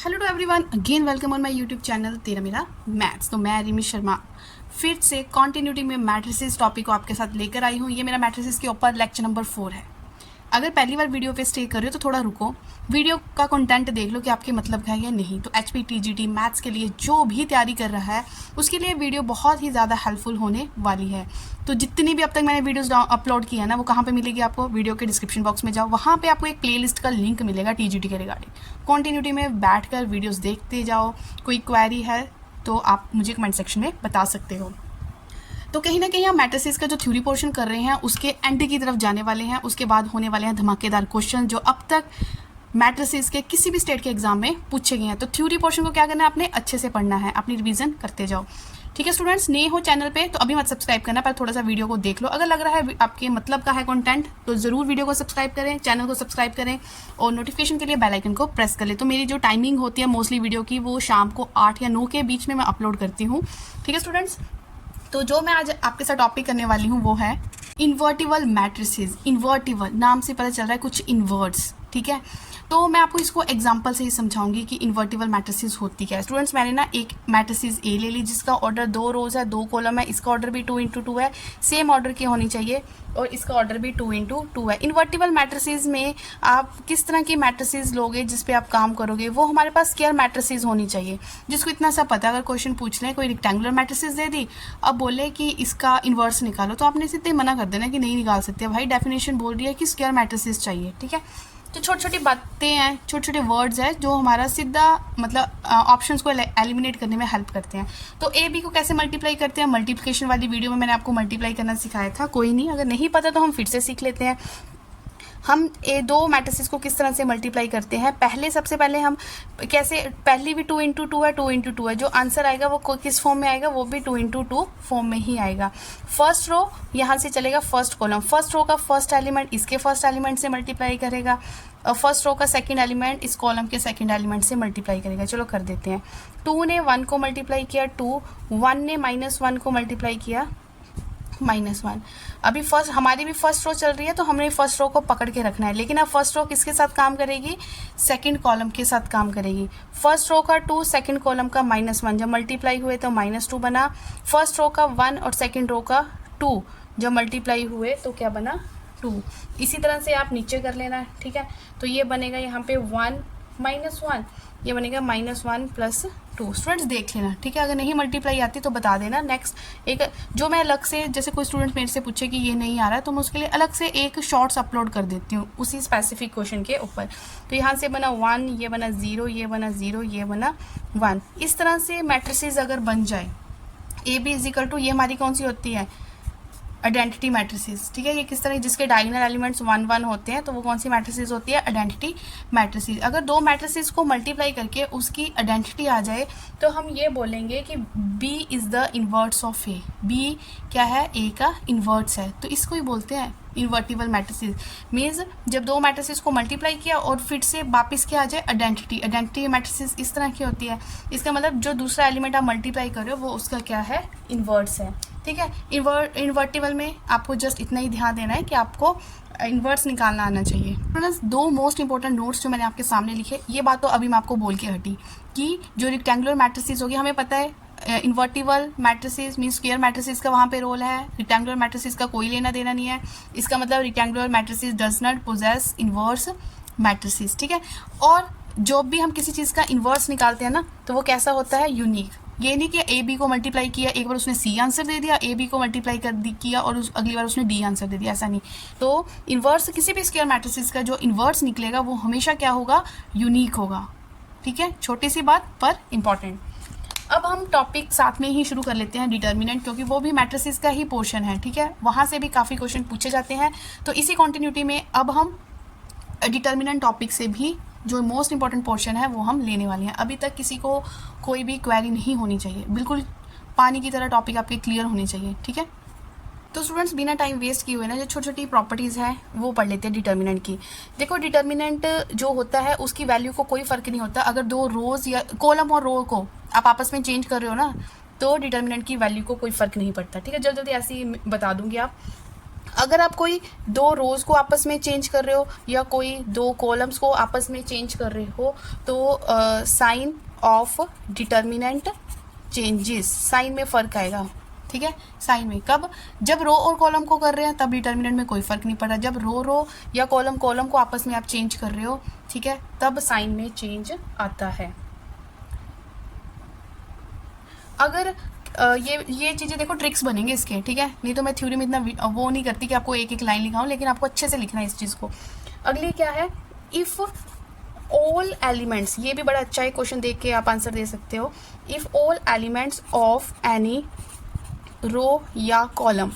Hello to everyone, again welcome on my YouTube channel तेरा मेरा maths. तो मैं रिमी शर्मा फिर से कॉन्टिन्यूटी में मैट्रिसेस टॉपिक को आपके साथ लेकर आई हूँ। ये मेरा मैट्रिसेस के ऊपर लेक्चर नंबर 4 है। अगर पहली बार वीडियो पे स्टे कर रहे हो तो थोड़ा रुको, वीडियो का कंटेंट देख लो कि आपके मतलब का है या नहीं। तो HPTGT मैथ्स के लिए जो भी तैयारी कर रहा है उसके लिए वीडियो बहुत ही ज़्यादा हेल्पफुल होने वाली है। तो जितनी भी अब तक मैंने वीडियोस अपलोड की है ना, वो कहाँ पे मिलेगी आपको? वीडियो के डिस्क्रिप्शन बॉक्स में जाओ, वहाँ पे आपको एक प्लेलिस्ट का लिंक मिलेगा TGT के रिगार्डिंग। कॉन्टिन्यूटी में बैठ कर वीडियोज़ देखते जाओ। कोई क्वेरी है तो आप मुझे कमेंट सेक्शन में बता सकते हो। तो कहीं ना कहीं हम मैट्रिसेस का जो थ्योरी पोर्शन कर रहे हैं उसके एंड की तरफ जाने वाले हैं। उसके बाद होने वाले हैं धमाकेदार क्वेश्चन जो अब तक मैट्रिसेस के किसी भी स्टेट के एग्जाम में पूछे गए हैं। तो थ्योरी पोर्शन को क्या करना है, आपने अच्छे से पढ़ना है, अपनी रिवीजन करते जाओ। ठीक है स्टूडेंट्स, नए हो चैनल पे तो अभी मत सब्सक्राइब करना, पर थोड़ा सा वीडियो को देख लो। अगर लग रहा है आपके मतलब का है कंटेंट तो ज़रूर वीडियो को सब्सक्राइब करें, चैनल को सब्सक्राइब करें और नोटिफिकेशन के लिए बेल आइकन को प्रेस कर ले। तो मेरी जो टाइमिंग होती है मोस्टली वीडियो की, वो शाम को 8 या 9 के बीच में मैं अपलोड करती हूँ। ठीक है स्टूडेंट्स, तो जो मैं आज आपके साथ टॉपिक करने वाली हूँ वो है इन्वर्टिबल मैट्रिसेस। इन्वर्टिबल नाम से पता चल रहा है कुछ इन्वर्ट्स, ठीक है। तो मैं आपको इसको एग्जांपल से ही समझाऊंगी कि इन्वर्टिबल मैट्रिसेस होती क्या है। स्टूडेंट्स, मैंने ना एक मैट्रिसेस ए ले ली जिसका ऑर्डर 2 रोज है 2 कॉलम है। इसका ऑर्डर भी 2 × 2 है, सेम ऑर्डर की होनी चाहिए, और इसका ऑर्डर भी 2 × 2 है। इन्वर्टिबल मैट्रिसेस में आप किस तरह की मैट्रिसेस लोगे जिस पे आप काम करोगे, वो हमारे पास स्क्वायर मैट्रिसेस होनी चाहिए। जिसको इतना सा पता, अगर क्वेश्चन पूछ लें कोई रेक्टेंगुलर मैट्रिसेस दे दी, अब बोले कि इसका इन्वर्स निकालो, तो आपने सीधे मना कर देना कि नहीं निकाल सकते भाई, डेफिनेशन बोल रही है कि स्क्वायर मैट्रिसेस चाहिए। ठीक है, तो छोटी छोटी बातें हैं, छोटे छोटे वर्ड्स हैं जो हमारा सीधा मतलब ऑप्शंस को एलिमिनेट करने में हेल्प करते हैं। तो ए बी को कैसे मल्टीप्लाई करते हैं, मल्टीप्लिकेशन वाली वीडियो में मैंने आपको मल्टीप्लाई करना सिखाया था। कोई नहीं, अगर नहीं पता तो हम फिर से सीख लेते हैं। हम दो मैट्रिसेस को किस तरह से मल्टीप्लाई करते हैं। सबसे पहले हम कैसे, पहली भी 2 × 2 है, 2 × 2 है, जो आंसर आएगा वो किस फॉर्म में आएगा, वो भी 2 × 2 फॉर्म में ही आएगा। फर्स्ट रो यहाँ से चलेगा फर्स्ट कॉलम, फर्स्ट रो का फर्स्ट एलिमेंट इसके फर्स्ट एलिमेंट से मल्टीप्लाई करेगा, और फर्स्ट रो का सेकंड एलिमेंट इस कॉलम के सेकंड एलिमेंट से मल्टीप्लाई करेगा। चलो कर देते हैं। 2 ने 1 को मल्टीप्लाई किया 2, 1 ने -1 को मल्टीप्लाई किया -1। अभी फर्स्ट हमारी भी फर्स्ट रो चल रही है तो हमने फर्स्ट रो को पकड़ के रखना है, लेकिन अब फर्स्ट रो किसके साथ काम करेगी, सेकंड कॉलम के साथ काम करेगी। फर्स्ट रो का 2 सेकंड कॉलम का -1 जब मल्टीप्लाई हुए तो -2 बना। फर्स्ट रो का 1 और सेकंड रो का 2 जब मल्टीप्लाई हुए तो क्या बना, 2। इसी तरह से आप नीचे कर लेना। ठीक है, तो ये बनेगा यहाँ पे 1 -1, ये बनेगा -1 + 2। स्टूडेंट्स देख लेना, ठीक है, अगर नहीं मल्टीप्लाई आती तो बता देना। नेक्स्ट एक जो मैं अलग से, जैसे कोई स्टूडेंट मेरे से पूछे कि ये नहीं आ रहा है तो मैं उसके लिए अलग से एक शॉर्ट्स अपलोड कर देती हूँ उसी स्पेसिफिक क्वेश्चन के ऊपर। तो यहाँ से बना 1, ये बना 0, ये बना 0, ये बना 1। इस तरह से मैट्रिसेस अगर बन जाए, AB = ये हमारी कौन सी होती है, आइडेंटिटी मैट्रिसेस। ठीक है, ये किस तरह, जिसके डायगोनल एलिमेंट्स 1 1 होते हैं तो वो कौन सी मैट्रिसेस होती है, आइडेंटिटी मैट्रिसेस। अगर दो मैट्रिसेस को मल्टीप्लाई करके उसकी आइडेंटिटी आ जाए तो हम ये बोलेंगे कि B is the इन्वर्ट्स of A। B क्या है, A का इन्वर्ट्स है, तो इसको ही बोलते हैं इन्वर्टिबल मैट्रिसेस। मीन्स जब दो मैट्रिसेस को मल्टीप्लाई किया और फिर से वापस क्या आ जाए, आइडेंटिटी मैट्रिसेस इस तरह की होती है। इसका मतलब जो दूसरा एलिमेंट आप मल्टीप्लाई कर रहे हो वो उसका क्या है, इन्वर्ट्स है। ठीक है, इन्वर्टिबल में आपको जस्ट इतना ही ध्यान देना है कि आपको इन्वर्ट्स निकालना आना चाहिए। प्लस 2 मोस्ट इंपॉर्टेंट नोट्स जो मैंने आपके सामने लिखे, ये बात तो अभी मैं आपको बोल के हटी कि जो रेक्टेंगुलर मैट्रिसेस होगी, हमें पता है invertible matrices mean square matrices का वहाँ पे रोल है, रेक्टेंगुलर मैट्रिसेस का कोई लेना देना नहीं है। इसका मतलब rectangular matrices does not possess inverse matrices. ठीक है, और जब भी हम किसी चीज़ का इन्वर्स निकालते हैं ना तो वो कैसा होता है, यूनिक। ये नहीं कि AB को मल्टीप्लाई किया, एक बार उसने C आंसर दे दिया, AB को मल्टीप्लाई किया और अगली बार उसने D आंसर दे दिया, ऐसा नहीं। तो इन्वर्स किसी भी स्क्वायर मैट्रिसेस का जो इन्वर्स निकलेगा वो हमेशा क्या होगा, यूनिक होगा। ठीक है, छोटी सी बात पर इम्पॉर्टेंट। अब हम टॉपिक साथ में ही शुरू कर लेते हैं, डिटर्मिनेंट, क्योंकि वो भी मैट्रिसेस का ही पोर्शन है। ठीक है, वहाँ से भी काफ़ी क्वेश्चन पूछे जाते हैं। तो इसी कॉन्टिन्यूटी में अब हम डिटर्मिनेंट टॉपिक से भी जो मोस्ट इंपॉर्टेंट पोर्शन है वो हम लेने वाले हैं। अभी तक किसी को कोई भी क्वेरी नहीं होनी चाहिए, बिल्कुल पानी की तरह टॉपिक आपके क्लियर होने चाहिए। ठीक है, तो स्टूडेंट्स बिना टाइम वेस्ट किए हुए ना, जो छोटी छोटी प्रॉपर्टीज़ हैं वो पढ़ लेते हैं डिटर्मिनेंट की। देखो, डिटर्मिनेंट जो होता है उसकी वैल्यू को कोई फ़र्क नहीं होता। अगर 2 रोज़ या कॉलम और रो को आप आपस में चेंज कर रहे हो ना, तो डिटर्मिनेंट की वैल्यू को कोई फ़र्क नहीं पड़ता। ठीक है, जल्दी जल्दी ऐसे ही बता दूंगी आप। अगर आप कोई दो रोज को आपस में चेंज कर रहे हो या कोई दो कॉलम्स को आपस में चेंज कर रहे हो तो sign of determinant changes, sign में फ़र्क आएगा, ठीक है। साइन में कब, जब रो और कॉलम को कर रहे हैं तब डिटर्मिनेंट में कोई फ़र्क नहीं पड़ रहा, जब रो या कॉलम को आपस में आप चेंज कर रहे हो, ठीक है, तब साइन में चेंज आता है। अगर ये चीज़ें देखो ट्रिक्स बनेंगे इसके, ठीक है, नहीं तो मैं थ्योरी में इतना वो नहीं करती कि आपको एक एक लाइन लिखाऊं, लेकिन आपको अच्छे से लिखना है इस चीज़ को। अगली क्या है, इफ़ ऑल एलिमेंट्स, ये भी बड़ा अच्छा है, क्वेश्चन देख के आप आंसर दे सकते हो। If all elements of any row या कॉलम,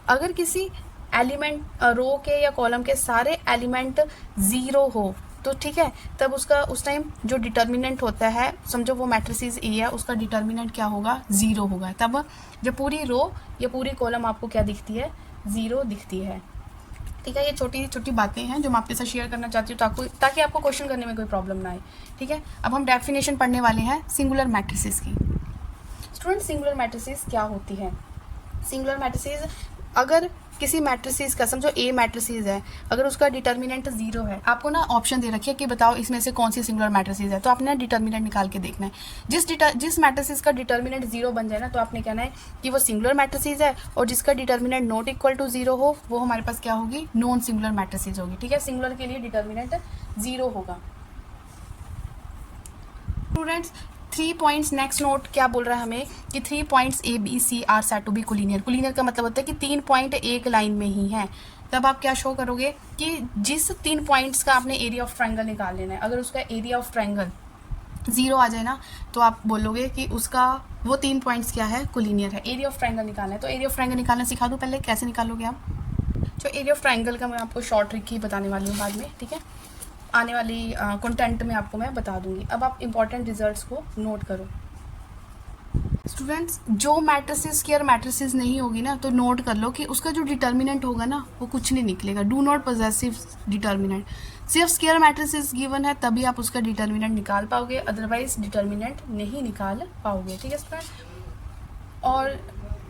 अगर किसी एलिमेंट रो के या कॉलम के सारे एलिमेंट ज़ीरो हो तो ठीक है, तब उसका उस टाइम जो डिटर्मिनेंट होता है, समझो वो मैट्रिसेस ए है, उसका डिटर्मिनेंट क्या होगा, ज़ीरो होगा। तब जब पूरी रो या पूरी कॉलम आपको क्या दिखती है, ज़ीरो दिखती है, ठीक है। ये छोटी छोटी बातें हैं जो मैं आपके साथ शेयर करना चाहती हूँ ताकि आपको क्वेश्चन करने में कोई प्रॉब्लम ना आए, ठीक है। अब हम डेफिनेशन पढ़ने वाले हैं सिंगुलर मैट्रिसेस की। स्टूडेंट, सिंगुलर मैट्रिसेस क्या होती है? सिंगुलर मैट्रिसेस, अगर किसी मैट्रिसेस का, समझो ए मैट्रिसेस है, अगर उसका डिटर्मिनेंट ज़ीरो है, आपको ना ऑप्शन दे रखिए कि बताओ इसमें से कौन सी सिंगुलर मैट्रिसेस है, तो आपने डिटर्मिनेंट निकाल के देखना है। जिस मैट्रिसेस का डिटर्मिनेंट ज़ीरो बन जाए ना, तो आपने कहना है कि वो सिंगुलर मैट्रिसेस है, और जिसका determinant not equal to zero हो वो हमारे पास क्या होगी, नॉन सिंगुलर मैट्रिसेस होगी, ठीक है। सिंगुलर के लिए डिटर्मिनेंट ज़ीरो होगा। स्टूडेंट्स, 3 पॉइंट्स, नेक्स्ट नोट क्या बोल रहा है हमें कि 3 points A B C are said to be collinear. Collinear का मतलब होता है कि 3 पॉइंट एक लाइन में ही हैं। तब आप क्या शो करोगे कि जिस 3 पॉइंट्स का आपने एरिया ऑफ ट्रायंगल निकाल लेना है, अगर उसका एरिया ऑफ ट्रायंगल 0 आ जाए ना, तो आप बोलोगे कि उसका वो 3 पॉइंट्स क्या है, कोलिनियर है। एरिया ऑफ ट्रायंगल निकालना है, तो एरिया ऑफ ट्रायंगल निकालना सिखा दूँ पहले, कैसे निकालोगे आप? जो एरिया ऑफ ट्रायंगल का मैं आपको शॉर्ट ट्रिक ही बताने वाली हूँ बाद में, ठीक है, आने वाली कंटेंट में आपको मैं बता दूंगी। अब आप इंपॉर्टेंट रिजल्ट्स को नोट करो। स्टूडेंट्स, जो मैट्रिसेस स्क्वायर मैट्रिसेस नहीं होगी ना, तो नोट कर लो कि उसका जो डिटर्मिनेंट होगा ना वो कुछ नहीं निकलेगा। Do not possessive determinant. सिर्फ स्क्वायर मैट्रिसेस गिवन है तभी आप उसका डिटर्मिनेंट निकाल पाओगे, अदरवाइज डिटर्मिनेंट नहीं निकाल पाओगे, ठीक है स्टूडेंट। और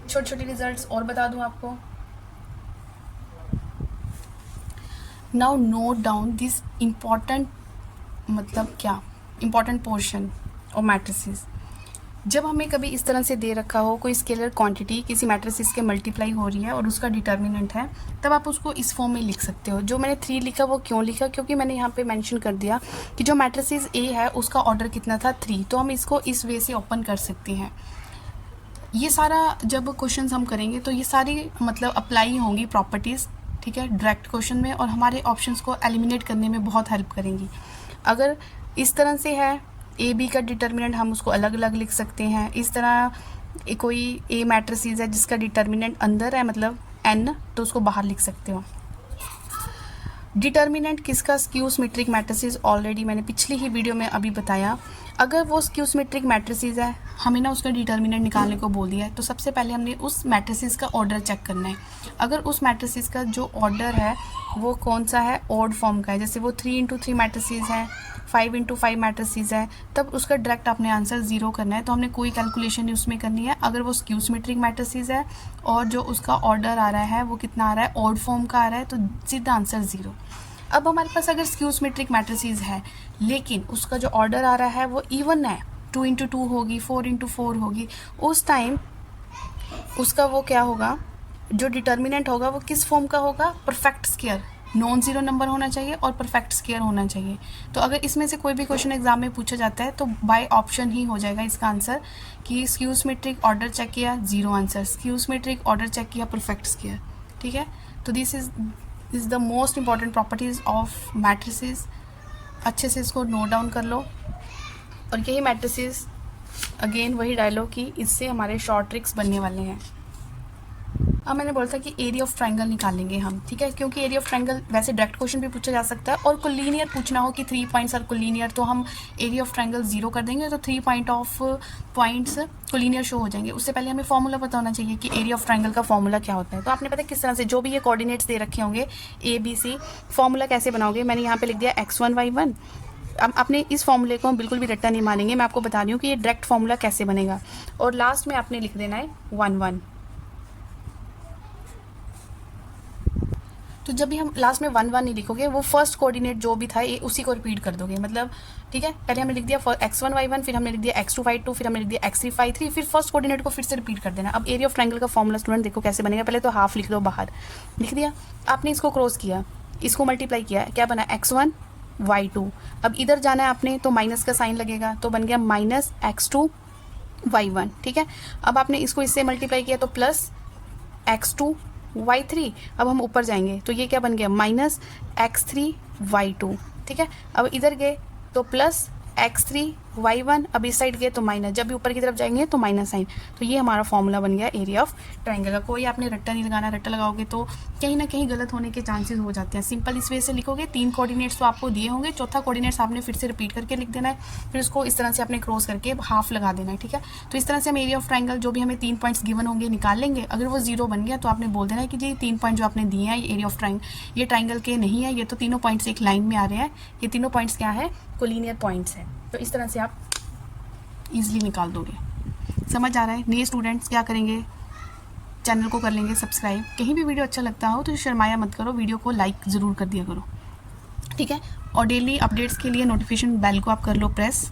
छोटे छोटे रिजल्ट्स और बता दूं आपको। Now note down this important, मतलब क्या, इम्पॉर्टेंट पोर्शन ऑफ मैट्रिसेस। जब हमें कभी इस तरह से दे रखा हो कोई स्केलर क्वांटिटी किसी मैट्रिसेस के मल्टीप्लाई हो रही है और उसका डिटर्मिनेंट है, तब आप उसको इस फॉर्म में लिख सकते हो। जो मैंने 3 लिखा वो क्यों लिखा, क्योंकि मैंने यहाँ पे मेंशन कर दिया कि जो मैट्रिसेस ए है उसका ऑर्डर कितना था, 3, तो हम इसको इस वे से ओपन कर सकते हैं। ये सारा जब क्वेश्चन हम करेंगे तो ये सारी मतलब अप्लाई होंगी प्रॉपर्टीज़, ठीक है, डायरेक्ट क्वेश्चन में, और हमारे ऑप्शंस को एलिमिनेट करने में बहुत हेल्प करेंगी। अगर इस तरह से है ए बी का डिटर्मिनेंट, हम उसको अलग अलग लिख सकते हैं। इस तरह कोई ए मैट्रिसेस है जिसका डिटर्मिनेंट अंदर है, मतलब एन, तो उसको बाहर लिख सकते हो। डिटर्मिनेंट किसका, स्क्यू सिमेट्रिक मैट्रिसेस, ऑलरेडी मैंने पिछली ही वीडियो में अभी बताया। अगर वो स्क्यू सिमेट्रिक मैट्रिसेस है, हमें ना उसका डिटर्मिनेंट निकालने को बोल दिया है, तो सबसे पहले हमने उस मैट्रिसेस का ऑर्डर चेक करना है। अगर उस मैट्रिसेस का जो ऑर्डर है वो कौन सा है, ऑड फॉर्म का है, जैसे वो 3x3 मैट्रिसेस है, 5x5 मैट्रिसेस है, तब उसका डायरेक्ट आपने आंसर 0 करना है। तो हमने कोई कैलकुलेशन नहीं उसमें करनी है। अगर वो स्क्यू सिमेट्रिक मैट्रिसेस है और जो उसका ऑर्डर आ रहा है वो कितना आ रहा है, ऑड फॉर्म का आ रहा है, तो सीधा आंसर 0। अब हमारे पास अगर स्क्यू सिमेट्रिक मैट्रिसेस है लेकिन उसका जो ऑर्डर आ रहा है वो इवन है, 2x2 होगी, 4x4 होगी, उस टाइम उसका वो क्या होगा, जो डिटर्मिनेंट होगा वो किस फॉर्म का होगा, perfect square, non zero number होना चाहिए और परफेक्ट स्क्वायर होना चाहिए। तो अगर इसमें से कोई भी क्वेश्चन एग्जाम में पूछा जाता है तो बाय ऑप्शन ही हो जाएगा इसका आंसर, कि स्क्यू सिमेट्रिक ऑर्डर चेक किया 0 answer, skew symmetric order check किया परफेक्ट स्क्वायर, ठीक है। तो this is the most important properties of matrices. अच्छे से इसको नोट डाउन कर लो। और यही मैट्रिसेस, अगेन वही डायलॉग कि इससे हमारे शॉर्ट ट्रिक्स बनने वाले हैं। अब मैंने बोला था कि एरिया ऑफ ट्रायंगल निकालेंगे हम, ठीक है, क्योंकि एरिया ऑफ ट्रायंगल वैसे डायरेक्ट क्वेश्चन भी पूछा जा सकता है, और कोलिनियर पूछना हो कि 3 पॉइंट्स आर कोलिनियर, तो हम एरिया ऑफ ट्रायंगल 0 कर देंगे, तो 3 पॉइंट्स कोलिनियर शो हो जाएंगे। उससे पहले हमें फॉर्मूला पता होना चाहिए कि एरिया ऑफ ट्रायंगल का फॉर्मूला क्या होता है। तो आपने पता किस तरह से जो भी ये कोऑर्डिनेट्स दे रखे होंगे ABC, फॉर्मूला कैसे बनाओगे, मैंने यहाँ पे लिख दिया x1 y1। अब आपने इस फॉर्मूले को हम बिल्कुल भी रट्टा नहीं मानेंगे, मैं आपको बता रही हूँ कि ये डायरेक्ट फॉर्मूला कैसे बनेगा, और लास्ट में आपने लिख देना है 1 1। तो जब भी हम लास्ट में 1 1 नहीं लिखोगे, वो फर्स्ट कोऑर्डिनेट जो भी था ये उसी को रिपीट कर दोगे, मतलब ठीक है। पहले हमने लिख दिया x1 y1, फिर हमने लिख दिया x2 y2, फिर हमने लिख दिया x3 y3, फिर फर्स्ट कोऑर्डिनेट को फिर से रिपीट कर देना। अब एरिया ऑफ ट्रायंगल का फॉर्मूला स्टूडेंट देखो कैसे बनेगा। पहले तो हाफ लिख दो, बाहर लिख दिया, आपने इसको क्रॉस किया, इसको मल्टीप्लाई किया, क्या बना x1 y2। अब इधर जाना है आपने तो माइनस का साइन लगेगा, तो बन गया माइनस x2 y1, ठीक है। अब आपने इसको इससे मल्टीप्लाई किया तो प्लस x2 y3। अब हम ऊपर जाएंगे तो ये क्या बन गया माइनस x3 y2, ठीक है। अब इधर गए तो प्लस x3 y1, अब इस साइड गए तो माइनस, जब भी ऊपर की तरफ जाएंगे तो माइनस साइन। तो ये हमारा फॉर्मूला बन गया एरिया ऑफ ट्रायंगल का। कोई आपने रट्टा नहीं लगाना, रट्टा लगाओगे तो कहीं ना कहीं गलत होने के चांसेस हो जाते हैं। सिंपल इस वे से लिखोगे, 3 कोऑर्डिनेट्स तो आपको दिए होंगे, चौथा कोऑर्डिनेट्स आपने फिर से रिपीट करके लिख देना है, फिर उसको इस तरह से आपने क्रॉस करके हाफ लगा देना है, ठीक है। तो इस तरह से हम एरिया ऑफ ट्रायंगल जो भी हमें 3 पॉइंट्स गिवन होंगे निकाल लेंगे। अगर वो 0 बन गया तो आपने बोल देना है कि जी 3 पॉइंट जो आपने दिए हैं ये एरिया ऑफ ट्रायंगल, ये ट्रायंगल के नहीं है, ये तो तीनों पॉइंट्स एक लाइन में आ रहे हैं, ये तीनों पॉइंट्स क्या है, कोलिनियर पॉइंट्स हैं। तो इस तरह से आप इजीली निकाल दोगे। समझ आ रहा है? नए स्टूडेंट्स क्या करेंगे, चैनल को कर लेंगे सब्सक्राइब। कहीं भी वीडियो अच्छा लगता हो तो शर्माया मत करो, वीडियो को लाइक ज़रूर कर दिया करो, ठीक है। और डेली अपडेट्स के लिए नोटिफिकेशन बेल को आप कर लो प्रेस।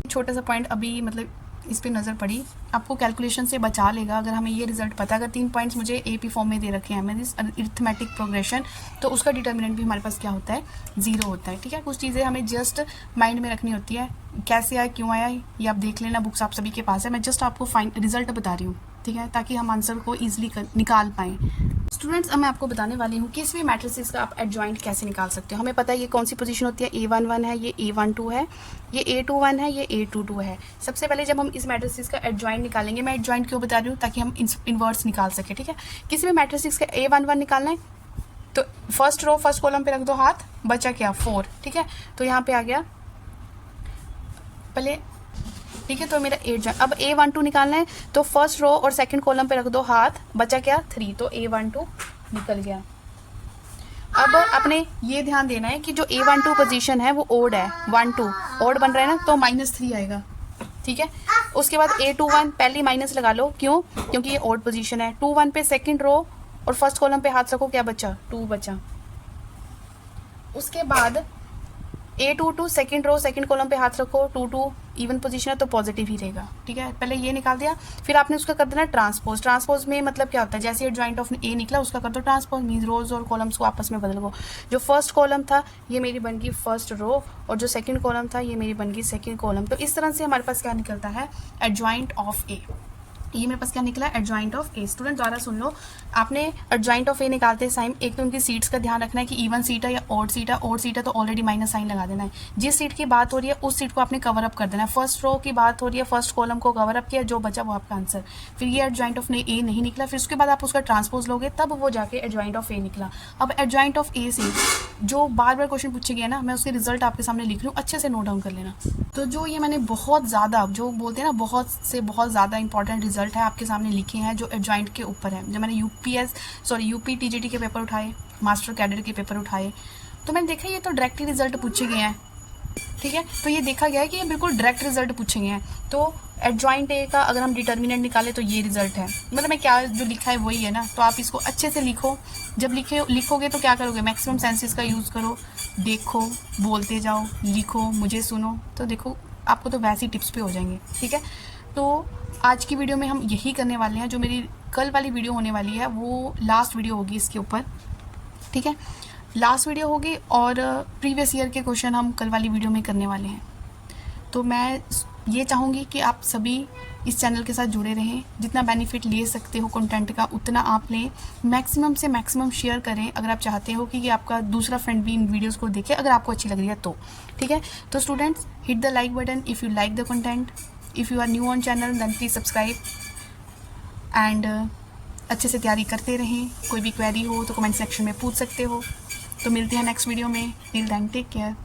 छोटा सा पॉइंट अभी मतलब इस पर नज़र पड़ी, आपको कैलकुलेशन से बचा लेगा अगर हमें ये रिजल्ट पता। अगर 3 पॉइंट्स मुझे AP फॉर्म में दे रखे हैं मैंने अरिथमेटिक प्रोग्रेशन, तो उसका डिटर्मिनेंट भी हमारे पास क्या होता है, 0 होता है, ठीक है। कुछ चीज़ें हमें जस्ट माइंड में रखनी होती है, कैसे आया, क्यों आया, ये आप देख लेना, बुक्स आप सभी के पास है। मैं जस्ट आपको रिजल्ट बता रही हूँ, ठीक है, ताकि हम आंसर को ईजिली निकाल पाएँ। स्टूडेंट्स, अब मैं आपको बताने वाली हूँ किस भी मैट्रिसेस का आप एडजॉइंट कैसे निकाल सकते हो। हमें पता है ये कौन सी पोजीशन होती है, A11 है, ये A12 है, ये A21 है, ये A22 है। सबसे पहले जब हम इस मैट्रिसेस का एडजॉइंट निकालेंगे, मैं एडजॉइंट क्यों बता रही हूँ, ताकि हम इनवर्स निकाल सके, ठीक है। किसी भी मैट्रिसेस का A11 निकालना है तो फर्स्ट रो फर्स्ट कॉलम पे रख दो हाथ, बचा क्या 4, ठीक है। तो यहाँ पे आ गया पहले, ठीक है, तो मेरा 8 अब A12 निकालना है तो फर्स्ट रो और सेकंड कॉलम पे रख दो हाथ, बचा क्या 3, तो A12 निकल गया। अब अपने ये ध्यान देना है कि जो A12 पोजीशन है वो ओड है, 1 2 ओड बन रहा है ना, तो -3 आएगा, ठीक है। उसके बाद A21 पहले माइनस लगा लो, क्यों, क्योंकि ये ओड पोजीशन है। 2 1 पे सेकंड रो और फर्स्ट कॉलम पे हाथ रखो, क्या बचा 2 बचा। उसके बाद A22 second row second column पे हाथ रखो, 2 2 इवन पोजीशन है तो पॉजिटिव ही रहेगा, ठीक है। पहले ये निकाल दिया, फिर आपने उसका कर देना ट्रांसपोज। ट्रांसपोज में मतलब क्या होता है, जैसे एडजॉइंट ऑफ A निकला उसका कर दो ट्रांसपोज, मींस रोज और कॉलम्स को आपस में बदल दो। जो फर्स्ट कॉलम था ये मेरी बन गई फर्स्ट रो, और जो सेकंड कॉलम था ये मेरी बन गई सेकंड कॉलम। तो इस तरह से हमारे पास क्या निकलता है, एडजॉइंट ऑफ A। ये मेरे पास क्या निकला, एडजॉइंट ऑफ ए। स्टूडेंट द्वारा सुन लो, आपने एडजॉइंट ऑफ ए निकालते टाइम एक तो उनकी सीट्स का ध्यान रखना है कि इवन सीट है या ऑड सीट है। ऑड सीट है तो ऑलरेडी माइनस साइन लगा देना है। जिस सीट की बात हो रही है उस सीट को आपने कवर अप कर देना है। फर्स्ट रो की बात हो रही है, फर्स्ट कॉलम को कवर अप किया, जो बचा वो आपका आंसर। फिर ये एडजॉइंट ऑफ ए नहीं निकला, फिर उसके बाद आप उसका ट्रांसपोज लोगे तब वो जाके एडजॉइंट ऑफ ए निकला। अब एडजॉइंट ऑफ ए से जो बार बार क्वेश्चन पूछे गए ना, मैं उसके रिजल्ट आपके सामने लिख रही हूँ, अच्छे से नोट डाउन कर लेना। तो जो ये मैंने बहुत ज़्यादा, जो बोलते हैं ना बहुत से बहुत ज़्यादा इंपॉर्टेंट रिजल्ट है आपके सामने लिखे हैं जो एडजॉइंट के ऊपर है। जब मैंने यूपी TGT के पेपर उठाए, मास्टर कैडर के पेपर उठाए, तो मैंने देखा ये तो डायरेक्टली रिजल्ट पूछे गए हैं, ठीक है। तो ये देखा गया है कि ये बिल्कुल डायरेक्ट रिजल्ट पूछे गए हैं। तो एडजॉइंट ए का अगर हम डिटर्मिनेंट निकालें तो ये रिजल्ट है, मतलब मैं क्या जो लिखा है वही है ना। तो आप इसको अच्छे से लिखो। जब लिखोगे तो क्या करोगे, मैक्सिमम सेंसेस का यूज़ करो, देखो, बोलते जाओ, लिखो, मुझे सुनो, तो देखो आपको तो वैसे ही टिप्स पे हो जाएंगे, ठीक है। तो आज की वीडियो में हम यही करने वाले हैं। जो मेरी कल वाली वीडियो होने वाली है वो लास्ट वीडियो होगी इसके ऊपर, ठीक है, लास्ट वीडियो होगी। और प्रीवियस ईयर के क्वेश्चन हम कल वाली वीडियो में करने वाले हैं। तो मैं ये चाहूँगी कि आप सभी इस चैनल के साथ जुड़े रहें। जितना बेनिफिट ले सकते हो कंटेंट का उतना आप लें, मैक्सिमम से मैक्सिमम शेयर करें अगर आप चाहते हो कि आपका दूसरा फ्रेंड भी इन वीडियोस को देखे, अगर आपको अच्छी लग रही है तो, ठीक है। तो students, hit the like button if you like the content. If you are new on channel then please subscribe and अच्छे से तैयारी करते रहें। कोई भी क्वेरी हो तो कमेंट सेक्शन में पूछ सकते हो। तो मिलते हैं नेक्स्ट वीडियो में। Till then take care.